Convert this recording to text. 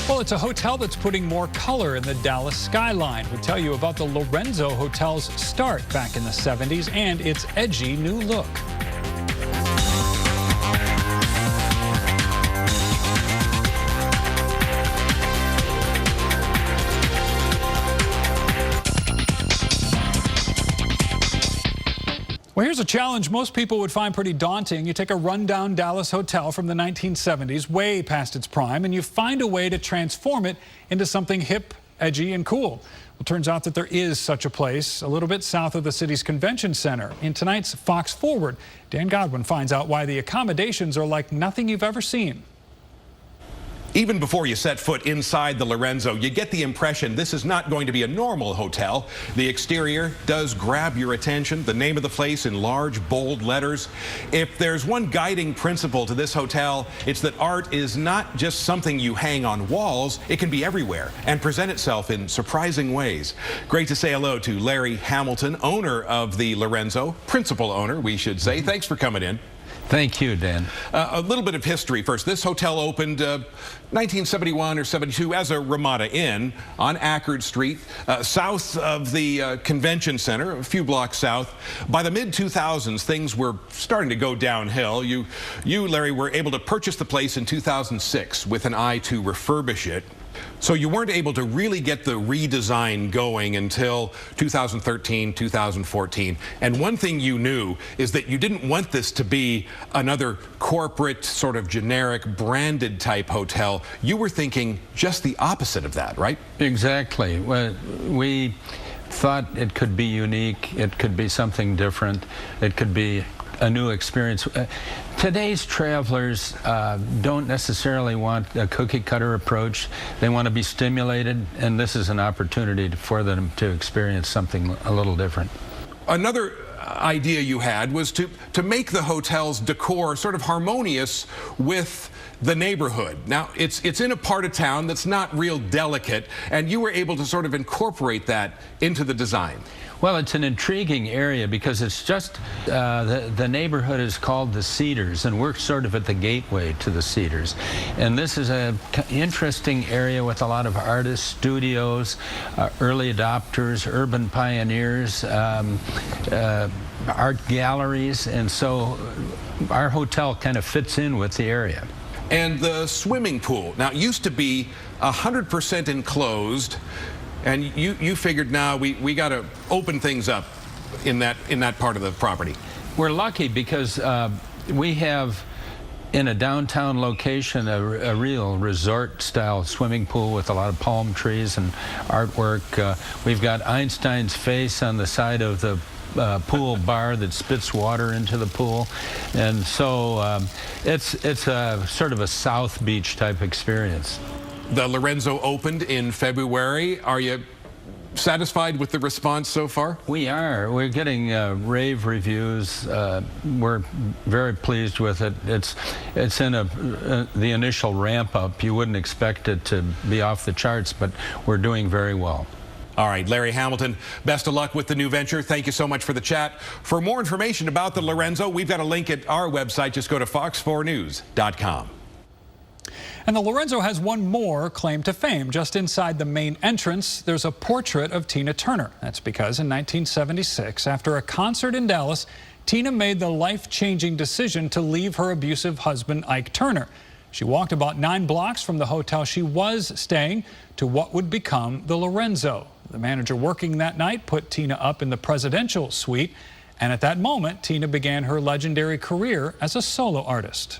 Well, it's a hotel that's putting more color in the Dallas skyline. We'll tell you about the Lorenzo Hotel's start back in the 70s and its edgy new look. Well, here's a challenge most people would find pretty daunting. You take a rundown Dallas hotel from the 1970s, way past its prime, and you find a way to transform it into something hip, edgy, and cool. Well, it turns out that there is such a place a little bit south of the city's convention center. In tonight's Fox Forward, Dan Godwin finds out why the accommodations are like nothing you've ever seen. Even before you set foot inside the Lorenzo, you get the impression this is not going to be a normal hotel. The exterior does grab your attention, the name of the place in large, bold letters. If there's one guiding principle to this hotel, it's that art is not just something you hang on walls. It can be everywhere and present itself in surprising ways. Great to say hello to Larry Hamilton, owner of the Lorenzo, principal owner, we should say. Thanks for coming in. Thank you, Dan. A little bit of history first. This hotel opened 1971 or 72 as a Ramada Inn on Ackerd Street, south of the convention center, a few blocks south. By the mid-2000s, things were starting to go downhill. You, Larry, were able to purchase the place in 2006 with an eye to refurbish it. So you weren't able to really get the redesign going until 2013, 2014. And one thing you knew is that you didn't want this to be another corporate, sort of generic, branded type hotel. You were thinking just the opposite of that, right? Exactly. We thought it could be unique. It could be something different. It could be a new experience. Today's travelers don't necessarily want a cookie-cutter approach. They want to be stimulated, and this is an opportunity for them to experience something a little different. Another idea you had was to make the hotel's decor sort of harmonious with the neighborhood. Now, it's in a part of town that's not real delicate, and you were able to sort of incorporate that into the design. Well, it's an intriguing area because it's just, the neighborhood is called the Cedars, and we're sort of at the gateway to the Cedars. And this is an interesting area with a lot of artists, studios, early adopters, urban pioneers, art galleries, and so our hotel kind of fits in with the area. And the swimming pool, now it used to be 100% enclosed, and you figured now we got to open things up in that part of the property. We're lucky because we have in a downtown location a real resort-style swimming pool with a lot of palm trees and artwork. We've got Einstein's face on the side of the pool bar that spits water into the pool, and so it's a sort of a South Beach type experience. The Lorenzo opened in February. Are you satisfied with the response so far? We are. We're getting rave reviews. We're very pleased with it. It's in the initial ramp up. You wouldn't expect it to be off the charts, but we're doing very well. All right, Larry Hamilton, best of luck with the new venture. Thank you so much for the chat. For more information about the Lorenzo, we've got a link at our website. Just go to fox4news.com. And the Lorenzo has one more claim to fame. Just inside the main entrance, there's a portrait of Tina Turner. That's because in 1976, after a concert in Dallas, Tina made the life-changing decision to leave her abusive husband, Ike Turner. She walked about 9 blocks from the hotel she was staying to what would become the Lorenzo. The manager working that night put Tina up in the presidential suite, and at that moment, Tina began her legendary career as a solo artist.